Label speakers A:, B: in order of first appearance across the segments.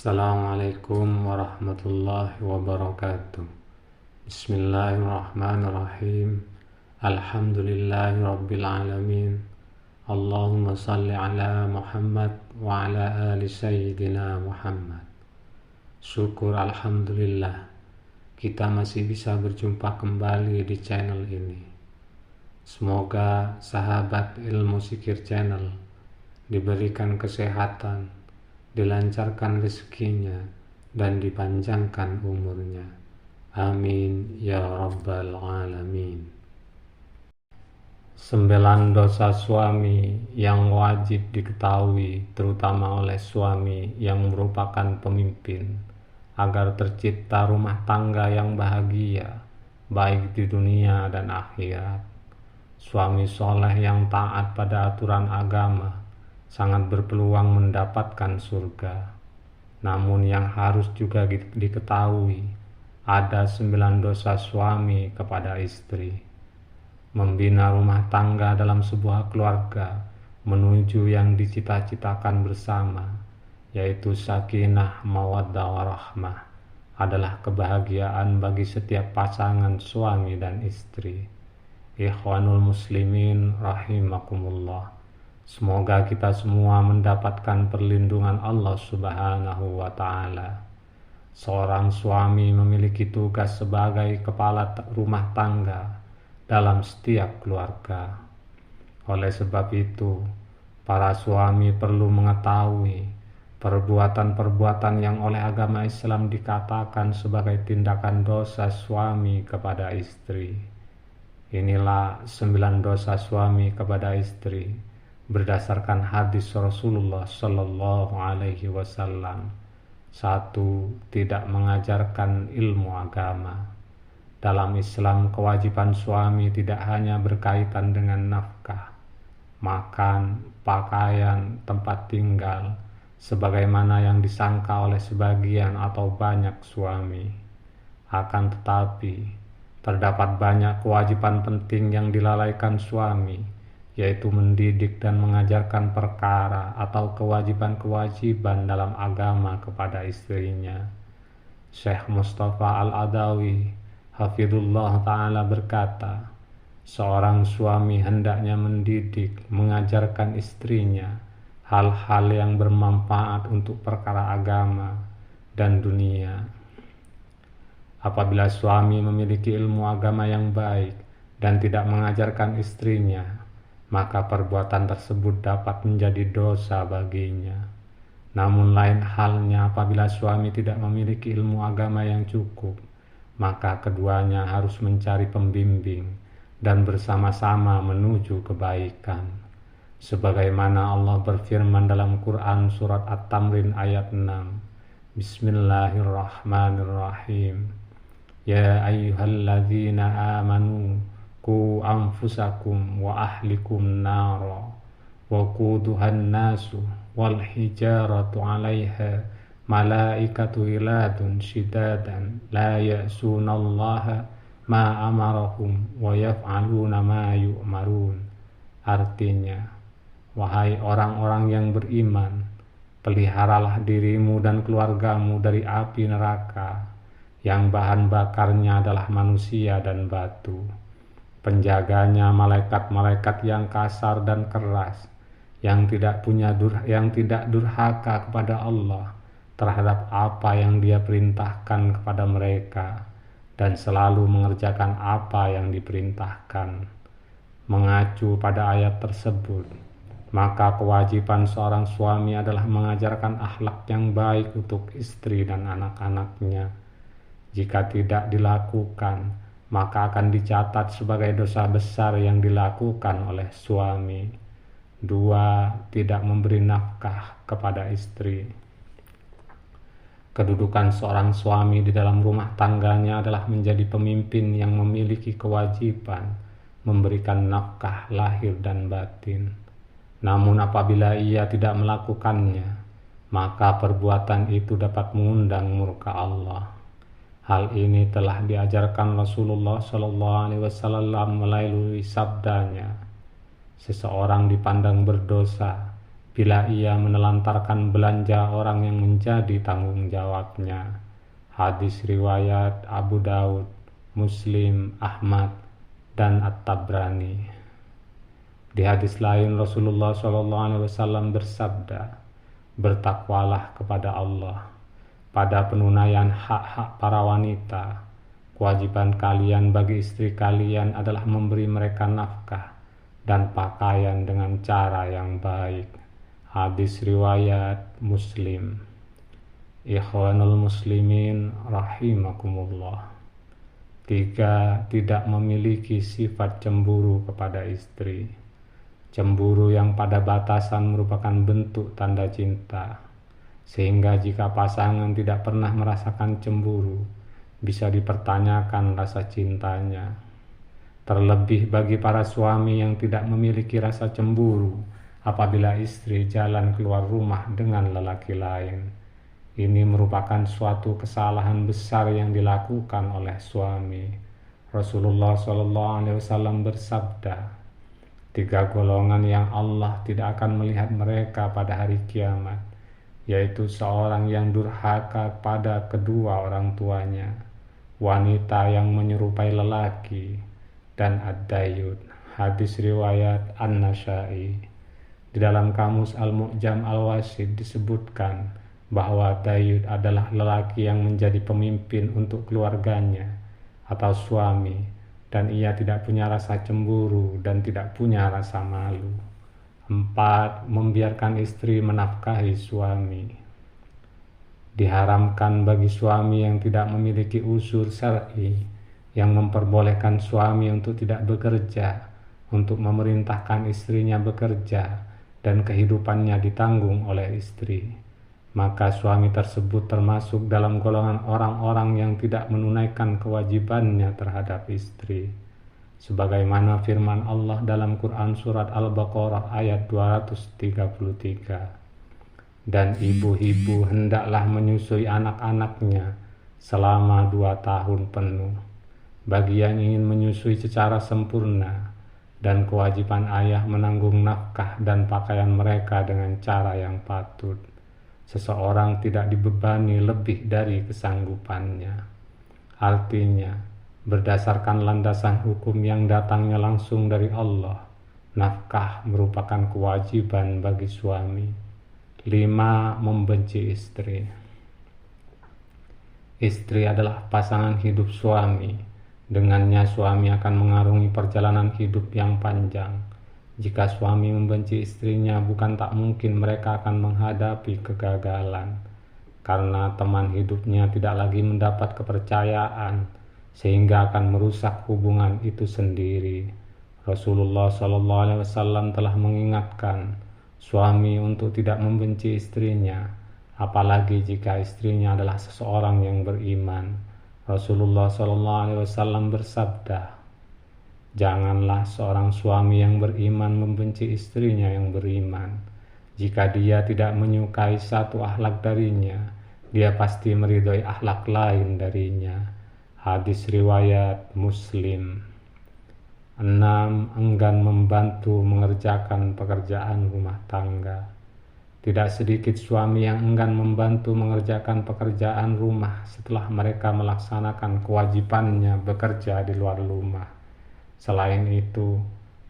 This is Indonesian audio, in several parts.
A: Assalamualaikum warahmatullahi wabarakatuh. Bismillahirrahmanirrahim. Alhamdulillahi rabbil alamin. Allahumma salli ala Muhammad wa ala ali sayyidina Muhammad. Syukur alhamdulillah kita masih bisa berjumpa kembali di channel ini. Semoga sahabat Ilmu Zikir Channel diberikan kesehatan, dilancarkan rezekinya, dan dipanjangkan umurnya. Amin ya rabbal alamin. 9 dosa suami yang wajib diketahui terutama oleh suami yang merupakan pemimpin agar tercipta rumah tangga yang bahagia baik di dunia dan akhirat. Suami soleh yang taat pada aturan agama sangat berpeluang mendapatkan surga. Namun yang harus juga diketahui, ada 9 dosa suami kepada istri. Membina rumah tangga dalam sebuah keluarga menuju yang dicita-citakan bersama, yaitu sakinah, mawaddah, warahmah, adalah kebahagiaan bagi setiap pasangan suami dan istri. Ikhwanul muslimin rahimakumullah. Semoga kita semua mendapatkan perlindungan Allah Subhanahu wa Ta'ala. Seorang suami memiliki tugas sebagai kepala rumah tangga dalam setiap keluarga. Oleh sebab itu, para suami perlu mengetahui perbuatan-perbuatan yang oleh agama Islam dikatakan sebagai tindakan dosa suami kepada istri. Inilah 9 dosa suami kepada istri berdasarkan hadis Rasulullah Sallallahu Alaihi Wasallam. 1. Tidak mengajarkan ilmu agama. Dalam Islam, kewajiban suami tidak hanya berkaitan dengan nafkah, makan, pakaian, tempat tinggal, sebagaimana yang disangka oleh sebagian atau banyak suami. Akan tetapi, terdapat banyak kewajiban penting yang dilalaikan suami, yaitu mendidik dan mengajarkan perkara atau kewajiban-kewajiban dalam agama kepada istrinya. Syekh Mustafa Al-Adawi Hafidhullah Ta'ala berkata, seorang suami hendaknya mendidik, mengajarkan istrinya hal-hal yang bermanfaat untuk perkara agama dan dunia. Apabila suami memiliki ilmu agama yang baik dan tidak mengajarkan istrinya, maka perbuatan tersebut dapat menjadi dosa baginya. Namun lain halnya apabila suami tidak memiliki ilmu agama yang cukup, maka keduanya harus mencari pembimbing dan bersama-sama menuju kebaikan. Sebagaimana Allah berfirman dalam Quran surat At-Tamrin ayat 6. Bismillahirrahmanirrahim. Ya ayyuhalladzina amanu qu anfusakum wa ahlikum nara wa quduhan nasu wal hijaratu 'alaiha malaikatu ghiladun shidadan la ya'sunallaha ma amarahum wa yaf'aluna ma yu'marun. Artinya, wahai orang-orang yang beriman, peliharalah dirimu dan keluargamu dari api neraka yang bahan bakarnya adalah manusia dan batu. Penjaganya malaikat-malaikat yang kasar dan keras, yang tidak durhaka kepada Allah terhadap apa yang Dia perintahkan kepada mereka dan selalu mengerjakan apa yang diperintahkan. Mengacu pada ayat tersebut, maka kewajiban seorang suami adalah mengajarkan akhlak yang baik untuk istri dan anak-anaknya. Jika tidak dilakukan, maka akan dicatat sebagai dosa besar yang dilakukan oleh suami. 2. Tidak memberi nafkah kepada istri. Kedudukan seorang suami di dalam rumah tangganya adalah menjadi pemimpin yang memiliki kewajiban memberikan nafkah lahir dan batin. Namun apabila ia tidak melakukannya, maka perbuatan itu dapat mengundang murka Allah. Hal ini telah diajarkan Rasulullah SAW melalui sabdanya, seseorang dipandang berdosa bila ia menelantarkan belanja orang yang menjadi tanggung jawabnya. Hadis riwayat Abu Daud, Muslim, Ahmad, dan At-Tabrani. Di hadis lain Rasulullah SAW bersabda, "Bertakwalah kepada Allah pada penunaian hak-hak para wanita. Kewajiban kalian bagi istri kalian adalah memberi mereka nafkah dan pakaian dengan cara yang baik." Hadis riwayat Muslim. Ikhwanul muslimin rahimakumullah. 3. Tidak memiliki sifat cemburu kepada istri. Cemburu yang pada batasan merupakan bentuk tanda cinta, sehingga jika pasangan tidak pernah merasakan cemburu, bisa dipertanyakan rasa cintanya. Terlebih bagi para suami yang tidak memiliki rasa cemburu apabila istri jalan keluar rumah dengan lelaki lain. Ini merupakan suatu kesalahan besar yang dilakukan oleh suami. Rasulullah SAW bersabda, 3 golongan yang Allah tidak akan melihat mereka pada hari kiamat, yaitu seorang yang durhaka pada kedua orang tuanya, wanita yang menyerupai lelaki, dan ad-dayud. Hadis riwayat An-Nasa'i. Di dalam kamus Al-Mu'jam Al-Wasid disebutkan bahwa dayud adalah lelaki yang menjadi pemimpin untuk keluarganya atau suami, dan ia tidak punya rasa cemburu dan tidak punya rasa malu. 4. Membiarkan istri menafkahi suami. Diharamkan bagi suami yang tidak memiliki unsur syar'i yang memperbolehkan suami untuk tidak bekerja, untuk memerintahkan istrinya bekerja dan kehidupannya ditanggung oleh istri. Maka suami tersebut termasuk dalam golongan orang-orang yang tidak menunaikan kewajibannya terhadap istri. Sebagaimana firman Allah dalam Quran surat Al-Baqarah ayat 233. Dan ibu-ibu hendaklah menyusui anak-anaknya selama 2 tahun penuh. Bagi yang ingin menyusui secara sempurna, dan kewajiban ayah menanggung nafkah dan pakaian mereka dengan cara yang patut. Seseorang tidak dibebani lebih dari kesanggupannya. Artinya, berdasarkan landasan hukum yang datangnya langsung dari Allah, nafkah merupakan kewajiban bagi suami. 5. Membenci istri. Istri adalah pasangan hidup suami. Dengannya suami akan mengarungi perjalanan hidup yang panjang. Jika suami membenci istrinya, bukan tak mungkin mereka akan menghadapi kegagalan, karena teman hidupnya tidak lagi mendapat kepercayaan, sehingga akan merusak hubungan itu sendiri. Rasulullah SAW telah mengingatkan suami untuk tidak membenci istrinya, apalagi jika istrinya adalah seseorang yang beriman. Rasulullah SAW bersabda, "Janganlah seorang suami yang beriman membenci istrinya yang beriman. Jika dia tidak menyukai satu akhlak darinya, dia pasti meridhoi akhlak lain darinya." Hadis riwayat Muslim. 6. Enggan membantu mengerjakan pekerjaan rumah tangga. Tidak sedikit suami yang enggan membantu mengerjakan pekerjaan rumah setelah mereka melaksanakan kewajibannya bekerja di luar rumah. Selain itu,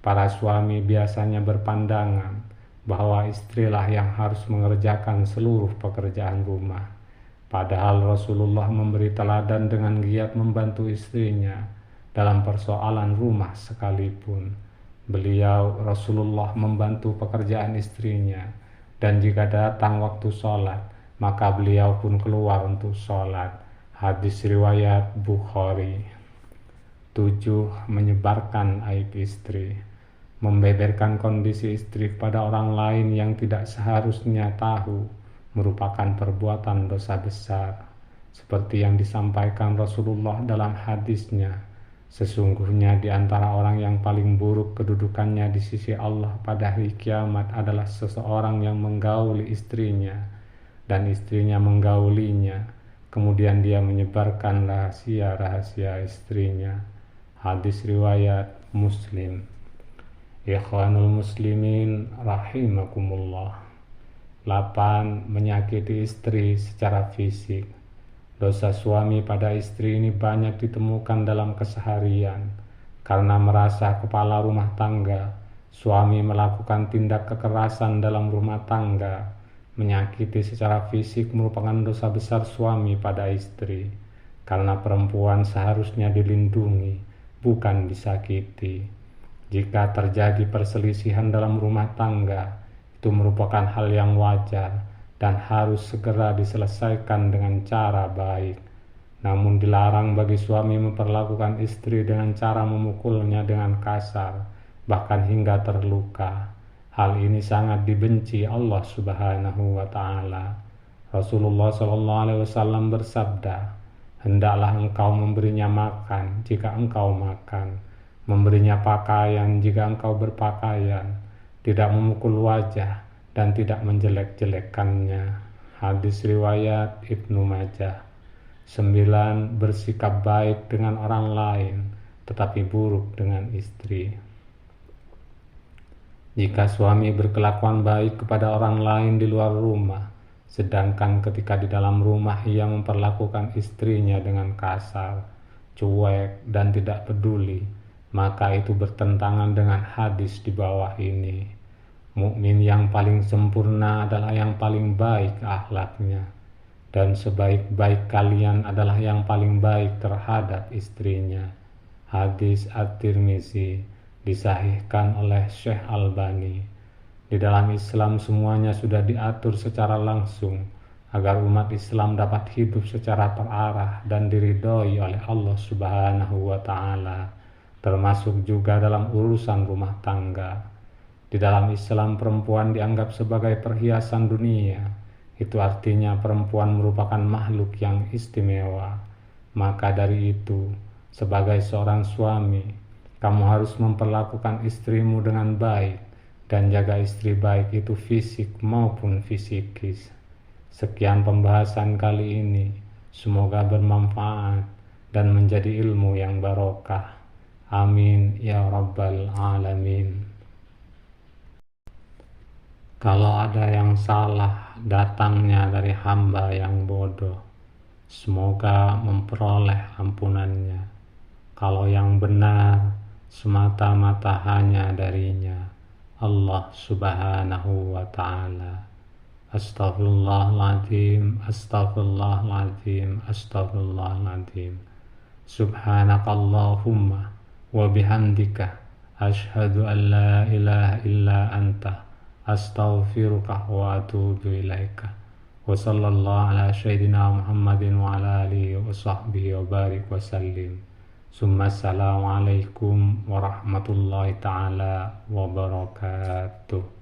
A: para suami biasanya berpandangan bahwa istrilah yang harus mengerjakan seluruh pekerjaan rumah. Padahal Rasulullah memberi teladan dengan giat membantu istrinya dalam persoalan rumah sekalipun. Rasulullah membantu pekerjaan istrinya, dan jika datang waktu sholat, maka beliau pun keluar untuk sholat. Hadis riwayat Bukhari. 7. Menyebarkan aib istri. Membeberkan kondisi istri pada orang lain yang tidak seharusnya tahu merupakan perbuatan dosa besar. Seperti yang disampaikan Rasulullah dalam hadisnya, sesungguhnya di antara orang yang paling buruk kedudukannya di sisi Allah pada hari kiamat adalah seseorang yang menggauli istrinya dan istrinya menggaulinya, kemudian dia menyebarkan rahasia-rahasia istrinya. Hadis riwayat Muslim. Ikhwanul muslimin rahimakumullah. 8. Menyakiti istri secara fisik. Dosa suami pada istri ini banyak ditemukan dalam keseharian. Karena merasa kepala rumah tangga, suami melakukan tindak kekerasan dalam rumah tangga. Menyakiti secara fisik merupakan dosa besar suami pada istri. Karena perempuan seharusnya dilindungi, bukan disakiti. Jika terjadi perselisihan dalam rumah tangga, itu merupakan hal yang wajar dan harus segera diselesaikan dengan cara baik. Namun dilarang bagi suami memperlakukan istri dengan cara memukulnya dengan kasar, bahkan hingga terluka. Hal ini sangat dibenci Allah Subhanahu wa Ta'ala. Rasulullah SAW bersabda, "Hendaklah engkau memberinya makan jika engkau makan, memberinya pakaian jika engkau berpakaian, tidak memukul wajah dan tidak menjelek-jelekkannya." Hadis riwayat Ibnu Majah. 9. Bersikap baik dengan orang lain, tetapi buruk dengan istri. Jika suami berkelakuan baik kepada orang lain di luar rumah, sedangkan ketika di dalam rumah ia memperlakukan istrinya dengan kasar, cuek, dan tidak peduli, maka itu bertentangan dengan hadis di bawah ini. Mukmin yang paling sempurna adalah yang paling baik akhlaknya, dan sebaik-baik kalian adalah yang paling baik terhadap istrinya. Hadis At-Tirmizi, disahihkan oleh Syekh Albani. Di dalam Islam semuanya sudah diatur secara langsung agar umat Islam dapat hidup secara terarah dan diridhoi oleh Allah Subhanahu wa Ta'ala, termasuk juga dalam urusan rumah tangga. Di dalam Islam perempuan dianggap sebagai perhiasan dunia. Itu artinya perempuan merupakan makhluk yang istimewa. Maka dari itu, sebagai seorang suami, kamu harus memperlakukan istrimu dengan baik dan jaga istri baik itu fisik maupun fisikis. Sekian pembahasan kali ini. Semoga bermanfaat dan menjadi ilmu yang barokah. Amin ya rabbal alamin. Kalau ada yang salah datangnya dari hamba yang bodoh, semoga memperoleh ampunannya. Kalau yang benar semata-mata hanya darinya, Allah Subhanahu wa Ta'ala. Astaghfirullahaladzim, astaghfirullahaladzim, astaghfirullahaladzim. Subhanakallahumma wa bihamdika ashhadu an la ilaha illa anta astaghfiruka wa atubu ilaika. Wa sallallahu ala sayyidina Muhammadin wa ala alihi wa sahbihi wa barik wa sallim. Summa assalamualaikum warahmatullahi ta'ala wabarakatuh.